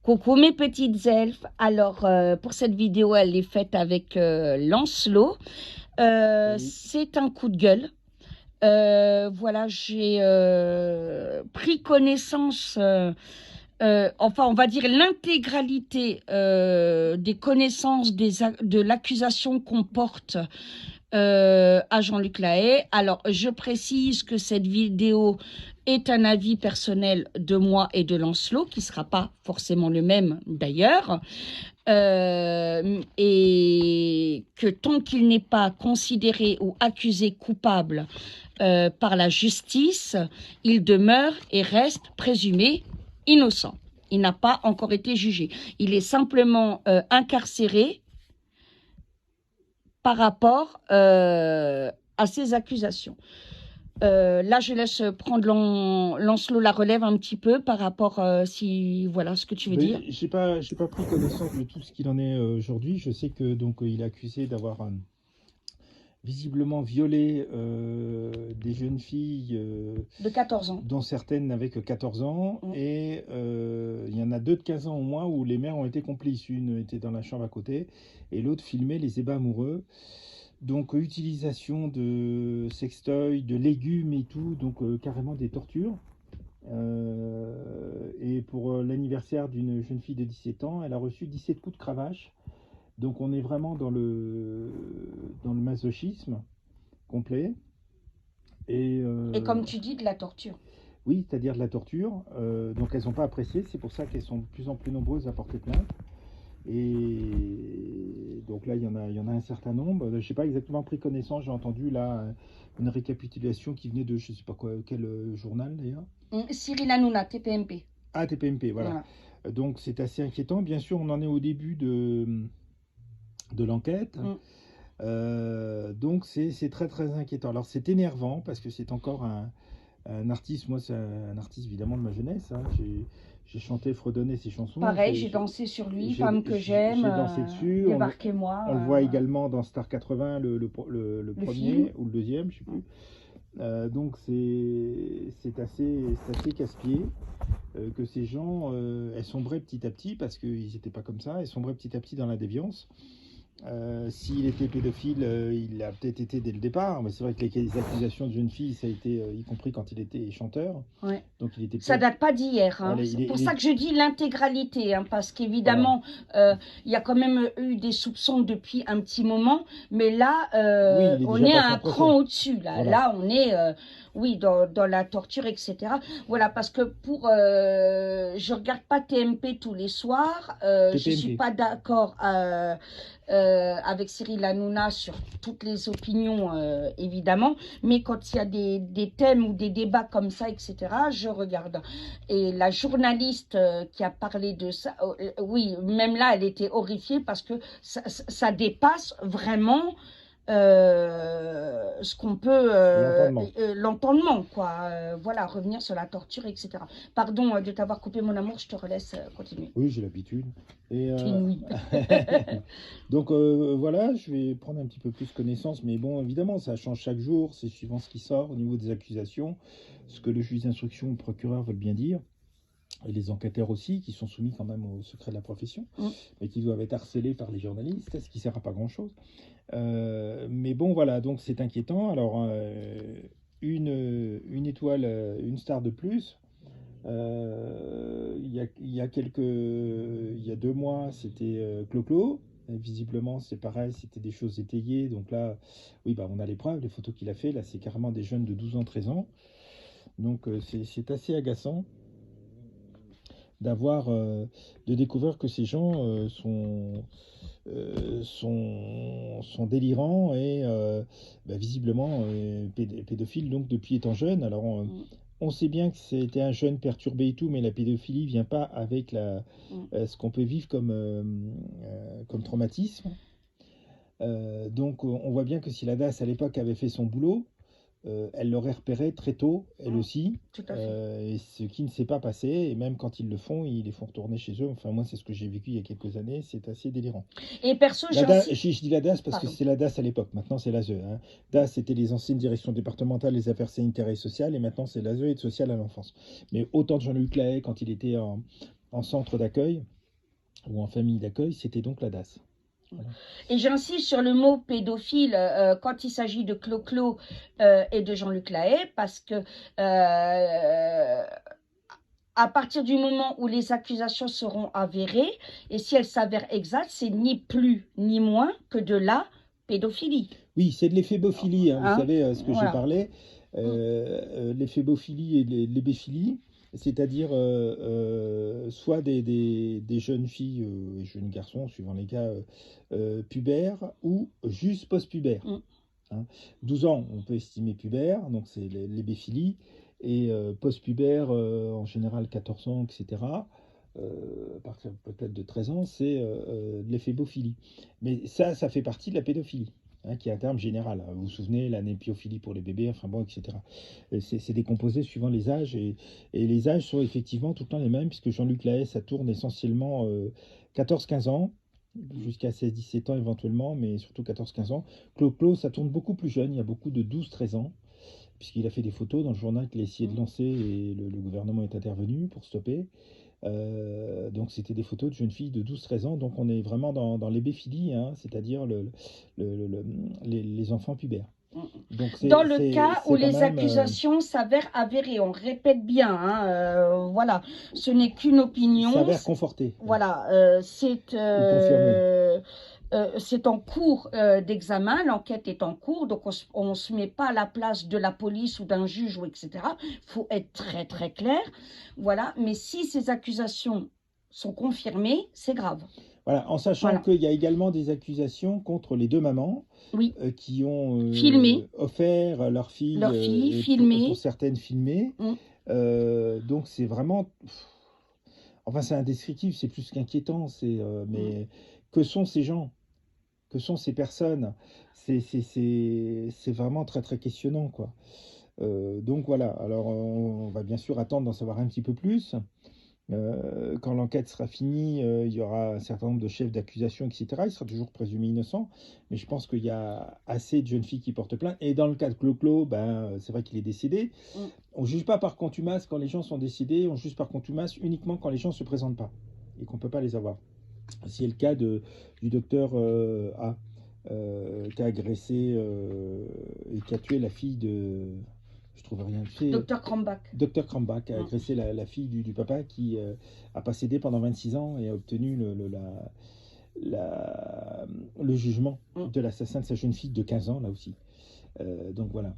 Coucou mes petites elfes. Alors, pour cette vidéo, elle est faite avec Lancelot. Salut. C'est un coup de gueule. Voilà, j'ai pris connaissance, enfin, on va dire l'intégralité des connaissances de l'accusation qu'on porte à Jean-Luc Lahaye. Alors, je précise que cette vidéo est un avis personnel de moi et de Lancelot, qui ne sera pas forcément le même d'ailleurs, et que tant qu'il n'est pas considéré ou accusé coupable par la justice, il demeure et reste présumé innocent. Il n'a pas encore été jugé. Il est simplement incarcéré par rapport à ces accusations. Là, je laisse prendre Lancelot la relève un petit peu par rapport si voilà ce que tu veux dire. J'ai pas pris connaissance de tout ce qu'il en est aujourd'hui. Je sais que donc il est accusé d'avoir visiblement violé des jeunes filles, De 14 ans. dont certaines n'avaient que 14 ans, et il y en a deux de 15 ans au moins où les mères ont été complices. Une était dans la chambre à côté et l'autre filmait les ébats amoureux. Donc utilisation de sextoys, de légumes et tout, donc carrément des tortures. Et pour l'anniversaire d'une jeune fille de 17 ans, elle a reçu 17 coups de cravache. Donc on est vraiment dans le masochisme complet. Et comme tu dis, de la torture. Oui, c'est-à-dire de la torture. Donc elles n'ont pas apprécié, c'est pour ça qu'elles sont de plus en plus nombreuses à porter plainte. Et donc là, il y en a un certain nombre. Je n'ai pas exactement pris connaissance, j'ai entendu là une récapitulation qui venait de je ne sais pas quoi, quel journal d'ailleurs. Cyril Hanouna, TPMP. Ah, TPMP, voilà. Voilà. Donc c'est assez inquiétant. Bien sûr, on en est au début de l'enquête. Donc c'est très très inquiétant. Alors c'est énervant parce que c'est encore un artiste, moi c'est un artiste évidemment de ma jeunesse. Hein. J'ai chanté, fredonné ses chansons. Pareil, j'ai dansé sur lui, Femme que j'aime, J'ai dansé dessus. Débarquez-moi. On le voit également dans Star 80, le premier film. ou le deuxième, je sais plus. Donc c'est assez casse-pied que ces gens elles sombraient petit à petit, parce qu'ils n'étaient pas comme ça, elles sombraient petit à petit dans la déviance. S'il était pédophile, il a peut-être été dès le départ, mais c'est vrai que les accusations de jeune fille, ça a été, y compris quand il était chanteur. Ouais. Donc il était ça date pas d'hier. Hein. Voilà, c'est pour ça que je dis l'intégralité, hein, parce qu'évidemment, il y a quand même eu des soupçons depuis un petit moment, mais là, oui, on est à un cran au-dessus. Là. Voilà. Là, on est, oui, dans la torture, etc. Voilà, parce que je regarde pas TMP tous les soirs. Je suis pas d'accord avec Cyril Hanouna sur toutes les opinions, évidemment, mais quand il y a des thèmes ou des débats comme ça, etc., je regarde. Et la journaliste qui a parlé de ça, oui, même là, elle était horrifiée parce que ça dépasse vraiment ce qu'on peut l'entendement, quoi. Voilà, revenir sur la torture, etc. Pardon de t'avoir coupé, mon amour, je te relaisse continuer. Oui, j'ai l'habitude. Et oui. donc voilà, je vais prendre un petit peu plus connaissance, mais bon, évidemment, ça change chaque jour, c'est suivant ce qui sort au niveau des accusations, ce que le juge d'instruction ou le procureur veulent bien dire. Et les enquêteurs aussi, qui sont soumis quand même au secret de la profession, mais qui doivent être harcelés par les journalistes, ce qui ne sert à pas grand-chose. Mais bon, voilà, donc c'est inquiétant. Alors, une étoile, une star de plus. Il y a 2 mois, c'était Clo-Clo. Visiblement, c'est pareil, c'était des choses étayées. Donc là, oui, bah, on a les preuves, les photos qu'il a fait. Là, c'est carrément des jeunes de 12 ans, 13 ans. Donc, c'est assez agaçant de découvrir que ces gens sont délirants et bah, visiblement pédophiles donc depuis étant jeunes. Alors on sait bien que c'était un jeune perturbé et tout, mais la pédophilie vient pas avec ce qu'on peut vivre comme traumatisme. Donc on voit bien que si la DAS à l'époque avait fait son boulot, elle l'aurait repéré très tôt, elle aussi, et ce qui ne s'est pas passé, et même quand ils le font, ils les font retourner chez eux. Enfin, moi, c'est ce que j'ai vécu il y a quelques années, c'est assez délirant. Et perso, je dis la DAS parce que c'est la DAS à l'époque, maintenant c'est l'ASE. Hein. DAS, c'était les anciennes directions départementales des affaires sanitaires et sociales, et maintenant c'est l'ASE et de social à l'enfance. Mais autant de Jean-Luc Lahaye, quand il était en centre d'accueil ou en famille d'accueil, c'était donc la DAS. Voilà. Et j'insiste sur le mot pédophile quand il s'agit de Clo-Clo et de Jean-Luc Lahaye, parce que à partir du moment où les accusations seront avérées, et si elles s'avèrent exactes, c'est ni plus ni moins que de la pédophilie. Oui, c'est de l'éphébophile, hein, vous savez ce que j'ai parlé, l'éphébophile et l'hébéphilie, c'est-à-dire soit des jeunes filles et jeunes garçons, suivant les cas, pubères ou juste post-pubères. Hein. 12 ans, on peut estimer pubère, donc c'est l'hébéphilie, et post-pubère, en général 14 ans, etc. À partir peut-être de 13 ans, c'est de l'éphébophile. Mais ça fait partie de la pédophilie. Hein, qui est un terme général. Vous vous souvenez, la népiophilie pour les bébés, enfin bon, etc. C'est décomposé suivant les âges, et les âges sont effectivement tout le temps les mêmes, puisque Jean-Luc Lahaye, ça tourne essentiellement 14-15 ans, jusqu'à 16-17 ans éventuellement, mais surtout 14-15 ans. Clo-Clo, ça tourne beaucoup plus jeune, il y a beaucoup de 12-13 ans, puisqu'il a fait des photos dans le journal qu'il a essayé de lancer, et le gouvernement est intervenu pour stopper. Donc c'était des photos de jeunes filles de 12-13 ans, donc on est vraiment dans l'hébéphilie, hein, c'est-à-dire les enfants pubères. Donc dans le cas où les accusations s'avèrent avérées, on répète bien, hein, voilà, ce n'est qu'une opinion. S'avère conforté. Voilà, c'est en cours d'examen, l'enquête est en cours, donc on ne se met pas à la place de la police ou d'un juge, ou etc. Il faut être très très clair, voilà. Mais si ces accusations sont confirmées, c'est grave. Voilà, en sachant qu'il y a également des accusations contre les deux mamans qui ont offert leur fille pour certaines filmées. Donc c'est vraiment... Enfin, c'est indescriptible, c'est plus qu'inquiétant. Mais que sont ces gens? Que sont ces personnes? C'est vraiment très très questionnant, quoi. Donc voilà, alors on va bien sûr attendre d'en savoir un petit peu plus. Quand l'enquête sera finie, il y aura un certain nombre de chefs d'accusation, etc. Il sera toujours présumé innocent, mais je pense qu'il y a assez de jeunes filles qui portent plainte. Et dans le cas de Clo-Clo, c'est vrai qu'il est décédé. On ne juge pas par contumace quand les gens sont décédés, on juge par contumace uniquement quand les gens ne se présentent pas et qu'on ne peut pas les avoir. C'est le cas du docteur A, qui a agressé et qui a tué la fille de... Je trouve rien fait. Docteur Krambach. Docteur Krambach a agressé la fille du papa qui a pas cédé pendant 26 ans et a obtenu le jugement de l'assassin de sa jeune fille de 15 ans, là aussi. Donc voilà.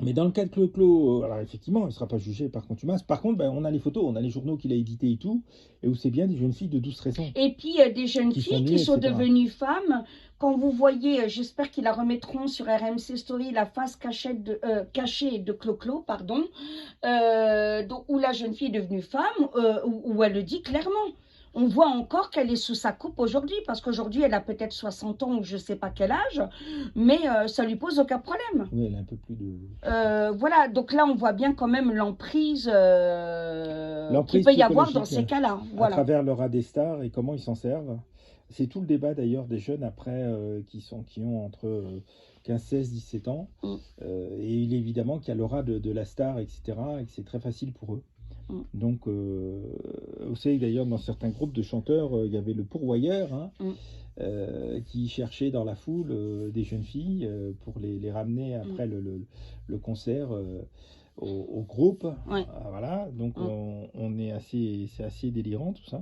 Mais dans le cas de Clo-Clo, alors effectivement, il ne sera pas jugé par contumace. Par contre, on a les photos, on a les journaux qu'il a édités et tout, et où c'est bien des jeunes filles de 12-13 ans. Et puis, des jeunes filles qui sont devenues femmes. Quand vous voyez, j'espère qu'ils la remettront sur RMC Story, la face cachée de Clo-Clo, pardon, où la jeune fille est devenue femme, où elle le dit clairement. On voit encore qu'elle est sous sa coupe aujourd'hui, parce qu'aujourd'hui, elle a peut-être 60 ans ou je ne sais pas quel âge, mais ça ne lui pose aucun problème. Oui, elle a un peu plus de... voilà, donc là, on voit bien quand même l'emprise qu'il peut y avoir dans ces cas-là. Voilà. À travers le rat des stars et comment ils s'en servent. C'est tout le débat d'ailleurs des jeunes après qui ont entre 15, 16, 17 ans. Et il est évidemment qu'il y a l'aura de la star, etc. et que c'est très facile pour eux. Donc, vous savez d'ailleurs, dans certains groupes de chanteurs, il y avait le pourvoyeur hein, qui cherchait dans la foule des jeunes filles pour les ramener après le concert au groupe. Voilà, donc c'est assez délirant tout ça.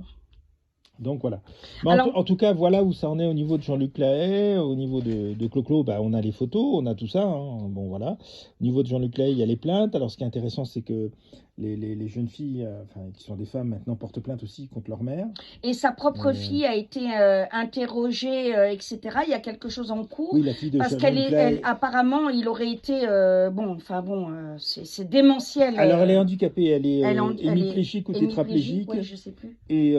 Donc voilà. Alors, en tout cas, voilà où ça en est au niveau de Jean-Luc Lahaye. Au niveau de Clo-Clo, on a les photos, on a tout ça. Hein. Bon, voilà. Au niveau de Jean-Luc Lahaye, il y a les plaintes. Alors, ce qui est intéressant, c'est que les jeunes filles, qui sont des femmes maintenant, portent plainte aussi contre leur mère. Et sa propre fille a été interrogée, etc. Il y a quelque chose en cours. Oui, la fille de parce apparemment, il aurait été... c'est démentiel. Alors, elle est handicapée. Elle est hémiplégique ou tétraplégique. Oui, je sais plus. Et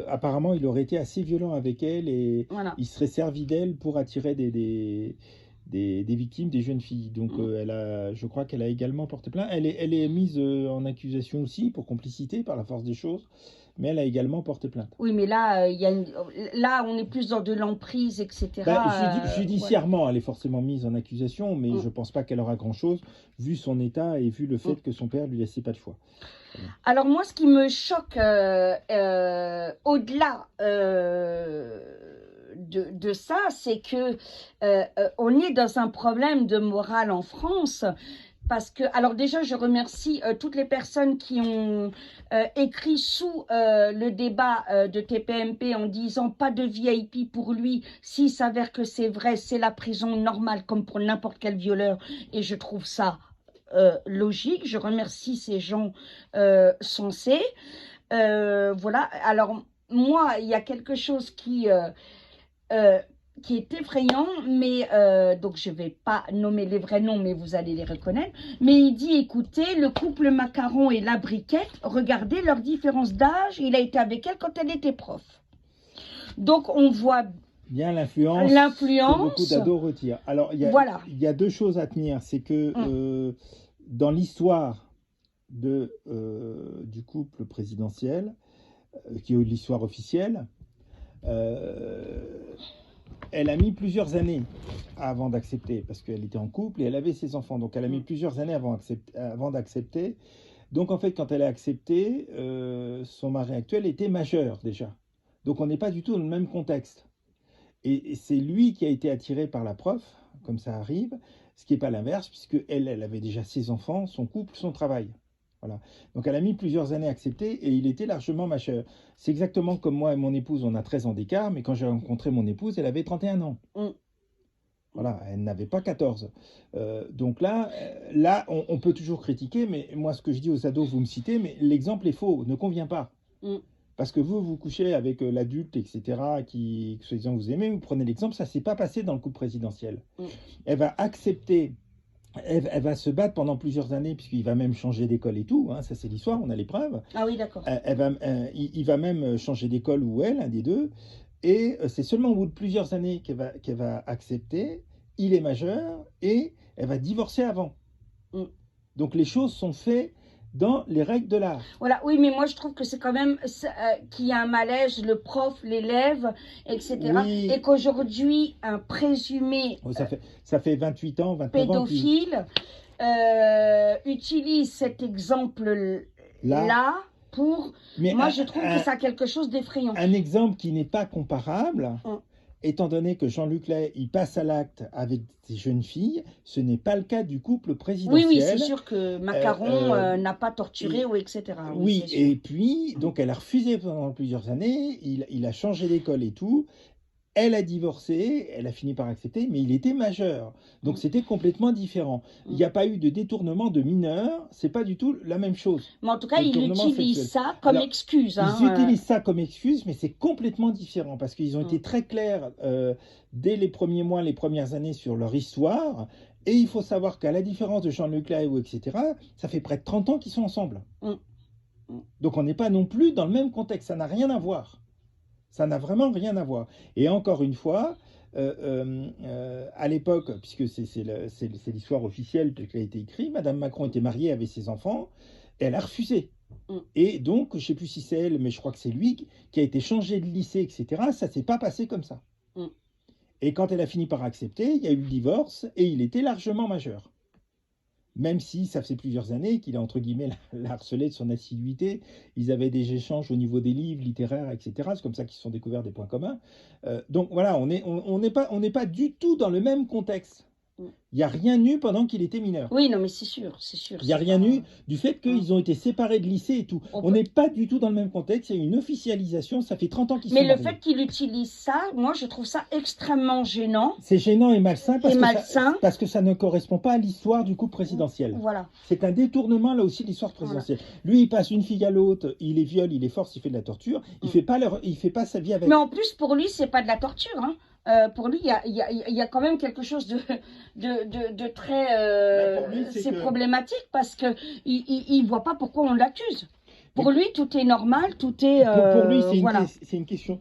apparemment, il aurait été assez violent avec elle et il serait servi d'elle pour attirer des des victimes, des jeunes filles. Donc je crois qu'elle a également porté plainte. Elle est mise en accusation aussi pour complicité par la force des choses, mais elle a également porté plainte. Oui, mais là, là on est plus dans de l'emprise, etc. Judiciairement, voilà. Elle est forcément mise en accusation, mais je ne pense pas qu'elle aura grand-chose, vu son état et vu le fait que son père lui laissait pas de choix. Alors moi, ce qui me choque, au-delà de ça, c'est que on est dans un problème de morale en France. Parce que, alors déjà, je remercie toutes les personnes qui ont écrit sous le débat de TPMP en disant pas de VIP pour lui. S'il s'avère que c'est vrai, c'est la prison normale comme pour n'importe quel violeur. Et je trouve ça logique. Je remercie ces gens sensés. Voilà. Alors, moi, il y a quelque chose qui est effrayant, mais donc je ne vais pas nommer les vrais noms, mais vous allez les reconnaître. Mais il dit, écoutez, le couple Macaron et la Briquette, regardez leur différence d'âge, il a été avec elle quand elle était prof. Donc on voit bien l'influence que beaucoup d'ados retirent. Alors il y a deux choses à tenir, c'est que dans l'histoire du couple présidentiel, qui est l'histoire officielle, elle a mis plusieurs années avant d'accepter, parce qu'elle était en couple et elle avait ses enfants. Donc, elle a mis plusieurs années avant d'accepter. Donc, en fait, quand elle a accepté, son mari actuel était majeur déjà. Donc, on n'est pas du tout dans le même contexte. Et c'est lui qui a été attiré par la prof, comme ça arrive, ce qui n'est pas l'inverse, puisque elle avait déjà ses enfants, son couple, son travail. Voilà. Donc elle a mis plusieurs années à accepter et il était largement majeur. C'est exactement comme moi et mon épouse, on a 13 ans d'écart, mais quand j'ai rencontré mon épouse, elle avait 31 ans. Voilà, elle n'avait pas 14. Donc là on peut toujours critiquer, mais moi ce que je dis aux ados, vous me citez, mais l'exemple est faux, ne convient pas. Parce que vous couchez avec l'adulte, etc., qui soi-disant vous aimez, vous prenez l'exemple, ça ne s'est pas passé dans le couple présidentiel. Elle va accepter. Elle va se battre pendant plusieurs années, puisqu'il va même changer d'école et tout. Hein, ça, c'est l'histoire, on a les preuves. Ah oui, d'accord. Il va même changer d'école, ou elle, un des deux. Et c'est seulement au bout de plusieurs années qu'elle va accepter. Il est majeur et elle va divorcer avant. Donc les choses sont faites dans les règles de l'art. Voilà, oui, mais moi je trouve que c'est quand même qu'il y a un malaise, le prof, l'élève, etc. Oui. Et qu'aujourd'hui, un présumé ça fait 28 ans, 29 pédophile utilise cet exemple-là pour... moi, je trouve que ça a quelque chose d'effrayant. Un exemple qui n'est pas comparable... Étant donné que Jean-Luc Lay, il passe à l'acte avec des jeunes filles, ce n'est pas le cas du couple présidentiel. Oui, c'est sûr que Macaron n'a pas torturé, ou etc. Oui, et puis, donc elle a refusé pendant plusieurs années, il a changé d'école et tout. Elle a divorcé, elle a fini par accepter, mais il était majeur. Donc c'était complètement différent. Il n'y a pas eu de détournement de mineur, c'est pas du tout la même chose. Mais en tout cas, il utilise ça comme excuse. Ils utilisent ça comme excuse, mais c'est complètement différent parce qu'ils ont été très clairs dès les premiers mois, les premières années sur leur histoire. Et il faut savoir qu'à la différence de Jean-Luc Lay, etc., ça fait près de 30 ans qu'ils sont ensemble. Donc on n'est pas non plus dans le même contexte, ça n'a rien à voir. Ça n'a vraiment rien à voir. Et encore une fois, à l'époque, puisque c'est l'histoire officielle qui a été écrite, Madame Macron était mariée, avait ses enfants, et elle a refusé. Et donc, je ne sais plus si c'est elle, mais je crois que c'est lui qui a été changé de lycée, etc. Ça ne s'est pas passé comme ça. Et quand elle a fini par accepter, il y a eu le divorce et il était largement majeur. Même si ça faisait plusieurs années qu'il a, entre guillemets, la harcelé de son assiduité. Ils avaient des échanges au niveau des livres littéraires, etc. C'est comme ça qu'ils se sont découverts des points communs. Donc voilà, on n'est pas du tout dans le même contexte. Il n'y a rien eu pendant qu'il était mineur. Oui, non, mais c'est sûr, c'est sûr. Il n'y a rien eu du fait qu'ils ont été séparés de lycée et tout. On n'est pas du tout dans le même contexte. Il y a une officialisation. Ça fait 30 ans qu'ils sont mariés. Mais le fait qu'il utilise ça, moi, je trouve ça extrêmement gênant. C'est gênant et malsain parce que ça ne correspond pas à l'histoire du couple présidentiel. Voilà. C'est un détournement, là aussi, de l'histoire présidentielle. Voilà. Lui, il passe une fille à l'autre, il les viole, il les force, il fait de la torture. Il fait pas sa vie avec. Mais en plus, pour lui, c'est pas de la torture, hein. Pour lui, il y a quand même quelque chose de très... c'est problématique parce qu'il ne voit pas pourquoi on l'accuse. Pour lui, tout est normal, tout est... pour lui, c'est une question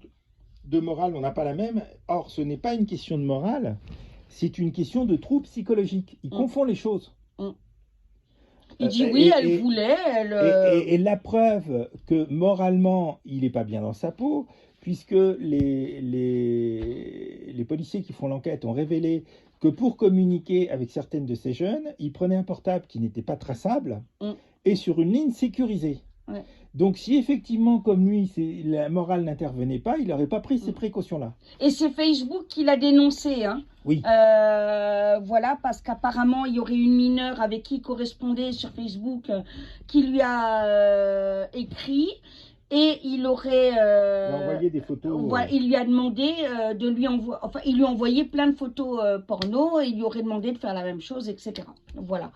de morale, on n'a pas la même. Or, ce n'est pas une question de morale, c'est une question de trouble psychologique. Il confond les choses. Il dit oui, elle voulait. Et la preuve que moralement, il n'est pas bien dans sa peau, puisque les policiers qui font l'enquête ont révélé que pour communiquer avec certaines de ces jeunes, ils prenaient un portable qui n'était pas traçable et sur une ligne sécurisée. Ouais. Donc si effectivement, comme lui, la morale n'intervenait pas, il n'aurait pas pris ces précautions-là. Et c'est Facebook qui l'a dénoncé, hein. Oui. Voilà, parce qu'apparemment, il y aurait une mineure avec qui il correspondait sur Facebook qui lui a écrit. Et il aurait envoyé des photos. Il lui a demandé de lui envoyer. Enfin, il lui a envoyé plein de photos porno et il lui aurait demandé de faire la même chose, etc. Voilà.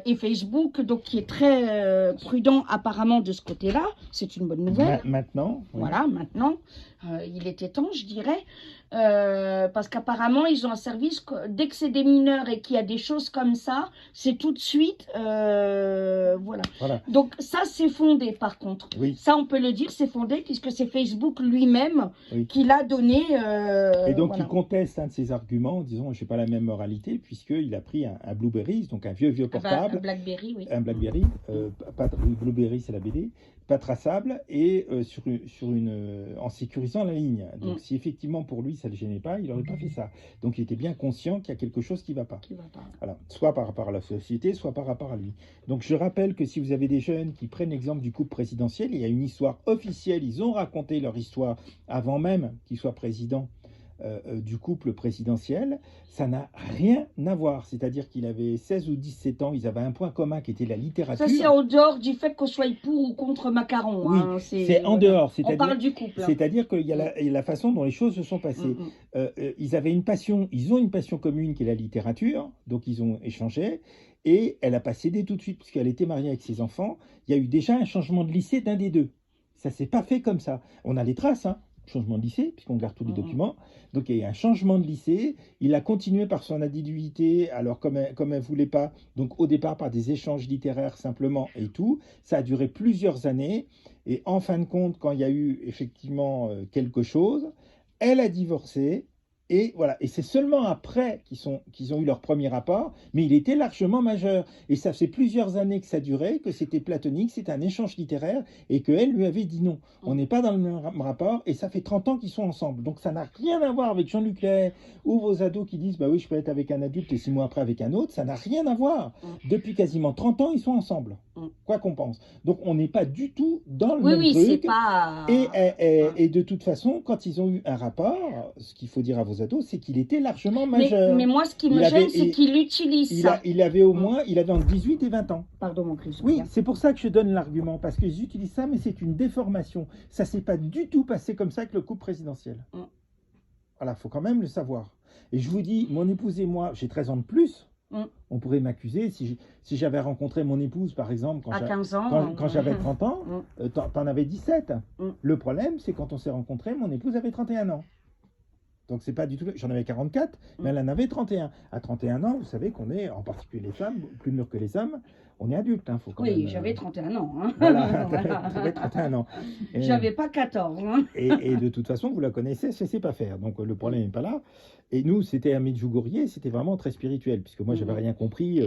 Et Facebook, donc qui est très prudent apparemment de ce côté-là, c'est une bonne nouvelle. Maintenant. Oui. Voilà, maintenant, il était temps, je dirais. Parce qu'apparemment, ils ont un service, dès que c'est des mineurs et qu'il y a des choses comme ça, c'est tout de suite, voilà. Donc ça, c'est fondé par contre. Oui. Ça, on peut le dire, c'est fondé puisque c'est Facebook lui-même qui l'a donné. Et donc, il conteste un de ses arguments en disant, je n'ai pas la même moralité puisqu'il a pris un Blueberry, donc un vieux portable. Un Blackberry, oui. Un Blackberry, Blueberry, c'est la BD. Pas traçable et en sécurisant la ligne. Donc si effectivement pour lui ça ne le gênait pas, il n'aurait pas fait ça. Donc il était bien conscient qu'il y a quelque chose qui ne va pas. Voilà. Soit par rapport à la société, soit par rapport à lui. Donc je rappelle que si vous avez des jeunes qui prennent l'exemple du couple présidentiel, il y a une histoire officielle, ils ont raconté leur histoire avant même qu'ils soient présidents. Du couple présidentiel, ça n'a rien à voir. C'est-à-dire qu'il avait 16 ou 17 ans, ils avaient un point commun qui était la littérature. Ça, c'est en dehors du fait qu'on soit pour ou contre Macron. Oui, hein, c'est en dehors. On parle du couple. C'est-à-dire qu'il y a la façon dont les choses se sont passées. Ils avaient ils ont une passion commune qui est la littérature, donc ils ont échangé. Et elle n'a pas cédé tout de suite, puisqu'elle était mariée avec ses enfants. Il y a eu déjà un changement de lycée d'un des deux. Ça ne s'est pas fait comme ça. On a les traces, hein. Changement de lycée, puisqu'on garde tous les documents. Donc il y a eu un changement de lycée. Il a continué par son assiduité, alors comme elle ne voulait pas, donc au départ par des échanges littéraires simplement et tout. Ça a duré plusieurs années. Et en fin de compte, quand il y a eu effectivement quelque chose, elle a divorcé. Et voilà, et c'est seulement après qu'ils ont eu leur premier rapport, mais il était largement majeur. Et ça fait plusieurs années que ça durait, que c'était platonique, c'était un échange littéraire, et qu'elle lui avait dit non. On n'est pas dans le même rapport, et ça fait 30 ans qu'ils sont ensemble. Donc ça n'a rien à voir avec Jean-Luc Lahaye ou vos ados qui disent, bah oui, je peux être avec un adulte et 6 mois après avec un autre. Ça n'a rien à voir. Depuis quasiment 30 ans, ils sont ensemble. Quoi qu'on pense. Donc on n'est pas du tout dans le même truc. C'est pas... Et de toute façon, quand ils ont eu un rapport, ce qu'il faut dire à vos ados, c'est qu'il était largement majeur. Mais moi, ce qui me gêne, c'est qu'il utilise ça. Il avait au moins, il avait entre 18 et 20 ans. Pardon, mon Christ. Oui, c'est pour ça que je donne l'argument, parce qu'ils utilisent ça, mais c'est une déformation. Ça ne s'est pas du tout passé comme ça avec le couple présidentiel. Voilà, il faut quand même le savoir. Et je vous dis, mon épouse et moi, j'ai 13 ans de plus. On pourrait m'accuser si j'avais rencontré mon épouse, par exemple, à 15 ans, quand j'avais 30 ans, t'en avais 17. Le problème, c'est quand on s'est rencontrés, mon épouse avait 31 ans. Donc c'est pas du tout... J'en avais 44, mais elle en avait 31. À 31 ans, vous savez qu'on est, en particulier les femmes, plus mûres que les hommes, on est adulte. Hein, faut quand même, j'avais 31 ans. Hein. Voilà, t'avais 31 ans. J'avais pas 14. Hein. Et de toute façon, vous la connaissez, je ne sais pas faire. Donc le problème n'est pas là. Et nous, c'était un Medjugorje, c'était vraiment très spirituel, puisque moi, j'avais rien compris.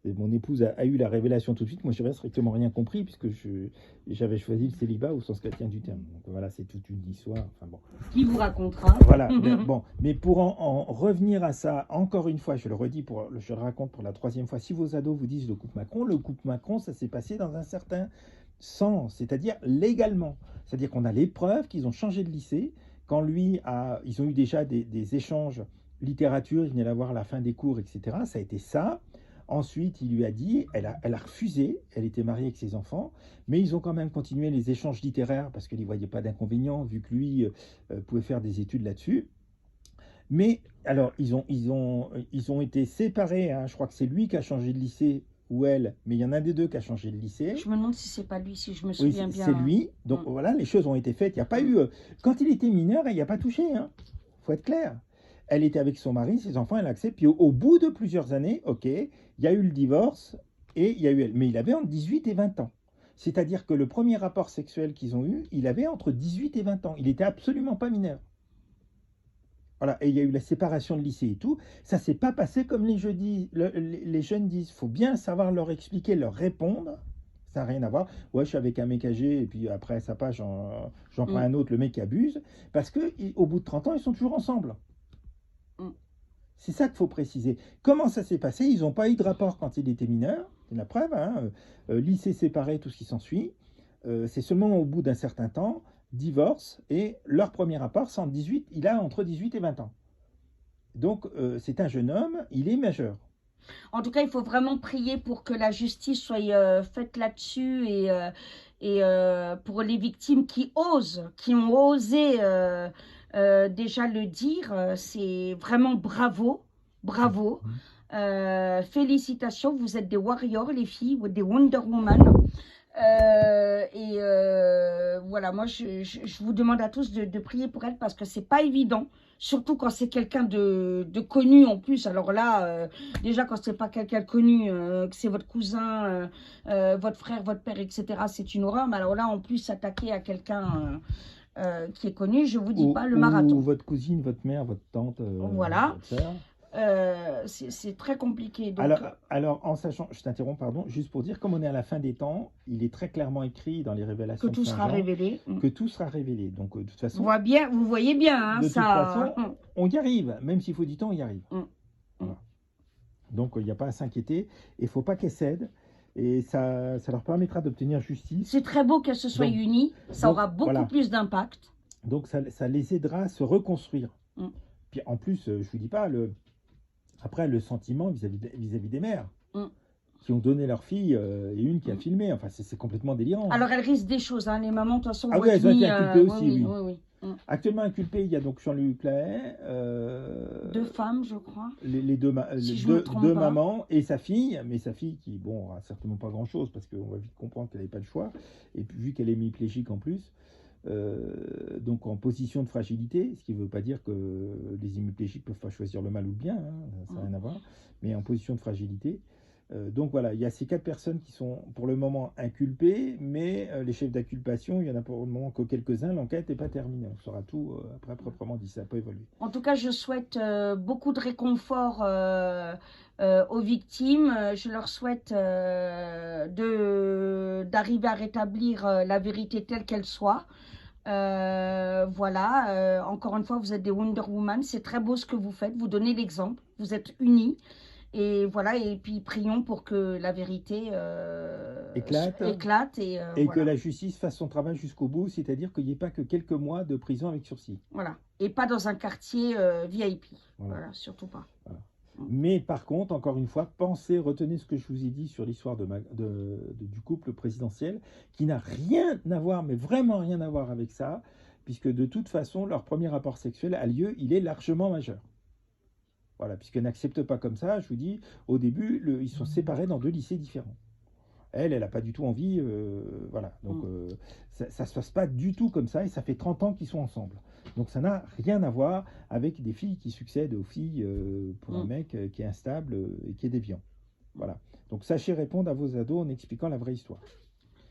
Mon épouse a eu la révélation tout de suite. Moi, je n'avais strictement rien compris, puisque j'avais choisi le célibat au sens chrétien du terme. Donc voilà, c'est toute une histoire. Enfin, bon. Qui vous racontera. Voilà. Bon, mais pour en revenir à ça, encore une fois, je le redis, je le raconte pour la 3e fois. Si vos ados vous disent le couple Macron, ça s'est passé dans un certain sens, c'est-à-dire légalement. C'est-à-dire qu'on a les preuves qu'ils ont changé de lycée. Quand ils ont eu déjà des échanges littérature, il venait d'avoir la fin des cours, etc. Ça a été ça. Ensuite, il lui a dit, elle a refusé, elle était mariée avec ses enfants, mais ils ont quand même continué les échanges littéraires parce qu'il n'y voyait pas d'inconvénient, vu que lui pouvait faire des études là-dessus. Mais alors, ils ont été séparés, hein. Je crois que c'est lui qui a changé de lycée, ou elle, mais il y en a un des deux qui a changé de lycée. Je me demande si c'est pas lui, si je me souviens bien. C'est lui. Donc voilà, les choses ont été faites. Il n'y a pas eu... Quand il était mineur, il n'y a pas touché. Hein. Faut être clair. Elle était avec son mari, ses enfants, elle accepte. Puis au bout de plusieurs années, ok, il y a eu le divorce et il y a eu elle. Mais il avait entre 18 et 20 ans. C'est-à-dire que le premier rapport sexuel qu'ils ont eu, il avait entre 18 et 20 ans. Il n'était absolument pas mineur. Voilà, et il y a eu la séparation de lycée et tout. Ça s'est pas passé comme les jeunes disent. Il faut bien savoir leur expliquer, leur répondre. Ça n'a rien à voir. Ouais, je suis avec un mec âgé, et puis après, ça passe, j'en prends un autre, le mec abuse. Parce qu'au bout de 30 ans, ils sont toujours ensemble. C'est ça qu'il faut préciser. Comment ça s'est passé? Ils n'ont pas eu de rapport quand il était mineur. C'est la preuve. Hein. Lycée séparé, tout ce qui s'ensuit. C'est seulement au bout d'un certain temps, divorce, et leur premier rapport, c'est en 18, il a entre 18 et 20 ans. Donc, c'est un jeune homme, il est majeur. En tout cas, il faut vraiment prier pour que la justice soit faite là-dessus et pour les victimes qui ont osé déjà le dire, c'est vraiment bravo, bravo. Félicitations, vous êtes des warriors, les filles, ou des Wonder Woman. Voilà, moi je vous demande à tous de prier pour elle parce que c'est pas évident, surtout quand c'est quelqu'un de connu en plus. Alors là, déjà quand c'est pas quelqu'un de connu, que c'est votre cousin, votre frère, votre père, etc., c'est une horreur. Mais alors là, en plus, s'attaquer à quelqu'un qui est connu, je vous dis pas le marathon. Ou votre cousine, votre mère, votre tante, voilà. votre sœur. C'est très compliqué. Donc... Alors, en sachant, je t'interromps, pardon, juste pour dire, comme on est à la fin des temps, il est très clairement écrit dans les révélations que tout sera révélé. Que tout sera révélé. Donc, de toute façon... Vous voyez bien, hein, de ça... toute façon, on y arrive. Même s'il faut du temps, on y arrive. Voilà. Donc, il n'y a pas à s'inquiéter. Et il ne faut pas qu'elles cèdent. Et ça leur permettra d'obtenir justice. C'est très beau qu'elles se soient unies. Ça aura beaucoup plus d'impact. Donc, ça les aidera à se reconstruire. Puis, en plus, je ne vous dis pas... Après, le sentiment vis-à-vis des mères qui ont donné leur fille et une qui a filmé. Enfin, c'est complètement délirant. Alors, elles risquent des choses. Hein. Les mamans, de toute façon, oui, elles ont été inculpées aussi, oui. Actuellement inculpées, il y a donc Jean-Luc Lahaye. 2 femmes, je crois. Les deux mamans et sa fille. Mais sa fille qui, bon, a certainement pas grand-chose parce qu'on va vite comprendre qu'elle n'avait pas le choix. Et puis, vu qu'elle est hémiplégique en plus. Donc en position de fragilité, ce qui ne veut pas dire que les hémiplégiques ne peuvent pas choisir le mal ou le bien, hein, ça n'a rien à voir, mais en position de fragilité. Donc voilà, il y a ces 4 personnes qui sont pour le moment inculpées, mais les chefs d'inculpation, il y en a pour le moment que quelques-uns, l'enquête n'est pas terminée, on saura tout après proprement dit, ça peut évoluer. En tout cas, je souhaite beaucoup de réconfort aux victimes, je leur souhaite d'arriver à rétablir la vérité telle qu'elle soit. Voilà, encore une fois, vous êtes des Wonder Woman, c'est très beau ce que vous faites, vous donnez l'exemple, vous êtes unis, et voilà, et puis prions pour que la vérité éclate et voilà. Que la justice fasse son travail jusqu'au bout, c'est-à-dire qu'il n'y ait pas que quelques mois de prison avec sursis. Voilà, et pas dans un quartier VIP, voilà, surtout pas. Voilà. Mais par contre, encore une fois, retenez ce que je vous ai dit sur l'histoire du couple présidentiel, qui n'a rien à voir, mais vraiment rien à voir avec ça, puisque de toute façon, leur premier rapport sexuel a lieu, il est largement majeur. Voilà, puisqu'elle n'accepte pas comme ça, je vous dis, au début, ils sont séparés dans 2 lycées différents. Elle n'a pas du tout envie, voilà. Donc, ça ne se passe pas du tout comme ça, et ça fait 30 ans qu'ils sont ensemble. Donc, ça n'a rien à voir avec des filles qui succèdent aux filles pour un mec qui est instable et qui est déviant. Voilà. Donc, sachez répondre à vos ados en expliquant la vraie histoire.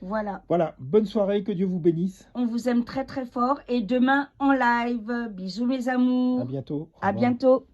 Voilà. Voilà. Bonne soirée, que Dieu vous bénisse. On vous aime très très fort, et demain en live. Bisous mes amours. À bientôt. À bientôt.